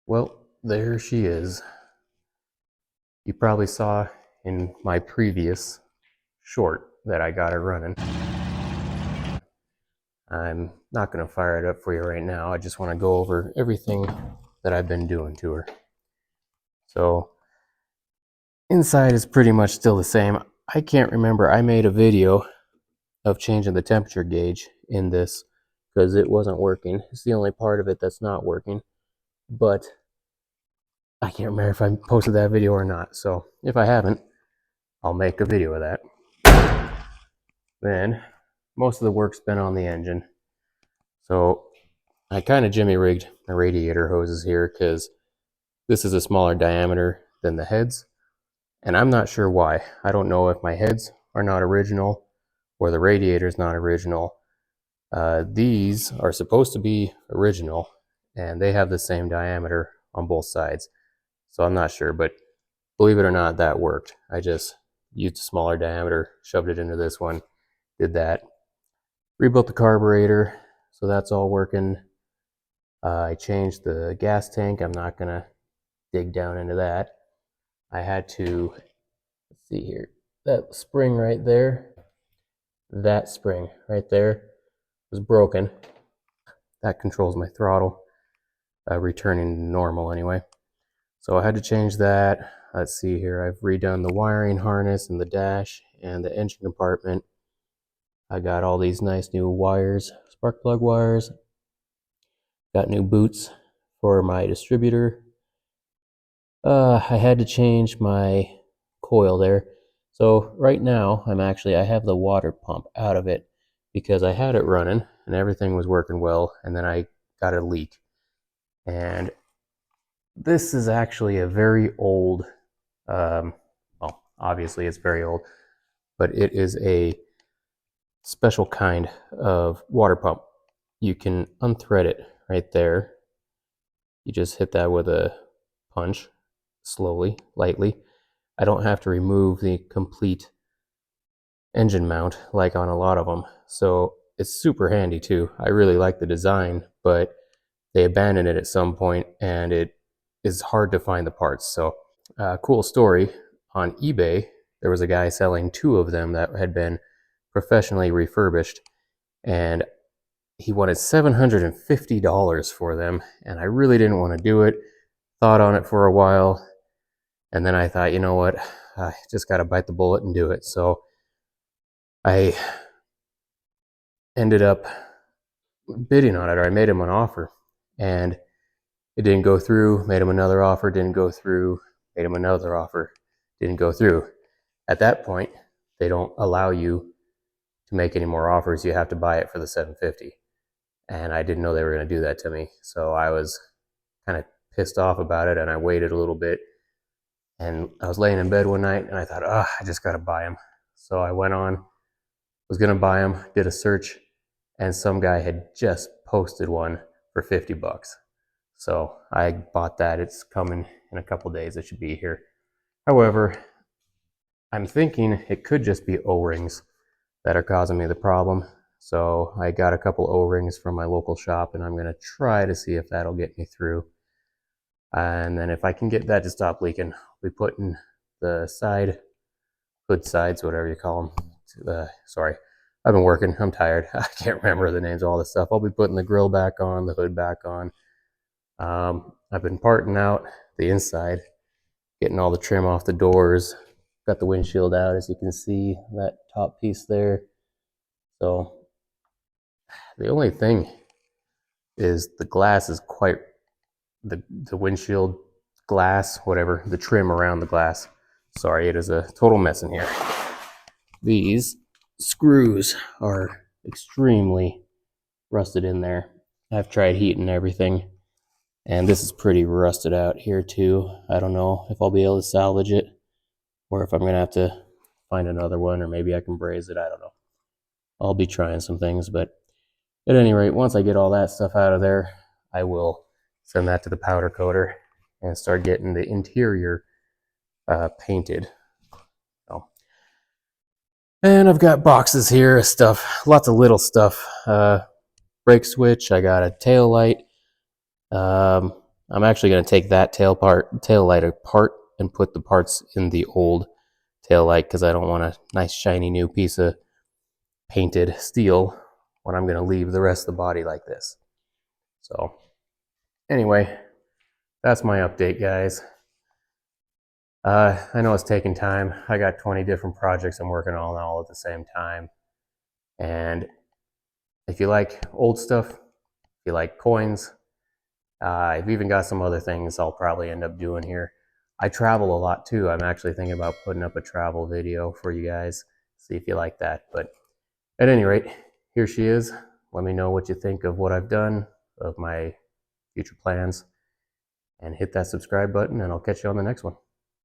Well, there she is. You probably saw in my previous short that I got her running. I'm not going to fire it up for you right now. I just want to go over everything that I've been doing to her. So, inside is pretty much still the same. I can't remember. I made a video of changing the temperature gauge in this because it wasn't working. It's the only part of it that's not working. But I can't remember if I posted that video or not. So if I haven't, I'll make a video of that. Then most of the work's been on the engine. So I kind of jimmy rigged my radiator hoses here because this is a smaller diameter than the heads. And I'm not sure why. I don't know if my heads are not original or the radiator is not original. These are supposed to be original and they have the same diameter on both sides. So I'm not sure, but believe it or not, that worked. I just used a smaller diameter, shoved it into this one, did that. Rebuilt the carburetor, so that's all working. I changed the gas tank. I'm not gonna dig down into that. I had to, let's see here, that spring right there, that spring right there was broken. That controls my throttle, returning to normal anyway. So I had to change that. Let's see here, I've redone the wiring harness and the dash and the engine compartment. I got all these nice new wires, spark plug wires. Got new boots for my distributor. I had to change my coil there. So right now, I have the water pump out of it because I had it running and everything was working well, and then I got a leak. And this is actually a very old, well, obviously it's very old, but it is a special kind of water pump. You can unthread it right there. You just hit that with a punch, slowly, lightly. I don't have to remove the complete engine mount like on a lot of them. So it's super handy too. I really like the design, but they abandoned it at some point and it is hard to find the parts. So cool story, on eBay, there was a guy selling 2 of them that had been professionally refurbished, and he wanted $750 for them, and I really didn't want to do it. Thought on it for a while, and then I thought, you know what, I just got to bite the bullet and do it. So I ended up bidding on it, or I made him an offer, and it didn't go through. Made him another offer, didn't go through. Made him another offer, didn't go through. At that point, they don't allow you to make any more offers. You have to buy it for the $750. And I didn't know they were going to do that to me. So I was kind of pissed off about it, and I waited a little bit. And I was laying in bed one night, and I thought, oh, I just got to buy them. So I went on, was going to buy them, did a search, and some guy had just posted one for $50. So I bought that. It's coming in a couple days. It should be here. However, I'm thinking it could just be O-rings that are causing me the problem. So I got a couple O-rings from my local shop, and I'm going to try to see if that'll get me through. And then if I can get that to stop leaking, I'll be putting the hood sides, whatever you call them. Sorry, I've been working. I'm tired. I can't remember the names of all this stuff. I'll be putting the grill back on, the hood back on. I've been parting out the inside, getting all the trim off the doors. Got the windshield out, as you can see, that top piece there. So the only thing is the glass is quite, the windshield glass, whatever, the trim around the glass. Sorry, it is a total mess in here. These screws are extremely rusted in there. I've tried heating everything, and this is pretty rusted out here too. I don't know if I'll be able to salvage it, or if I'm going to have to find another one, or maybe I can braze it. I don't know. I'll be trying some things, but at any rate, once I get all that stuff out of there, I will send that to the powder coater and start getting the interior painted. So, and I've got boxes here of stuff, lots of little stuff. Brake switch, I got a tail light, I'm actually going to take that tail light apart and put the parts in the old tail light because I don't want a nice shiny new piece of painted steel when I'm going to leave the rest of the body like this. So anyway, that's my update, guys. I know it's taking time. I got 20 different projects I'm working on all at the same time. And if you like old stuff, if you like coins, I've even got some other things I'll probably end up doing here. I travel a lot too. I'm actually thinking about putting up a travel video for you guys. See if you like that. But at any rate, here she is. Let me know what you think of what I've done, of my future plans, and hit that subscribe button, and I'll catch you on the next one.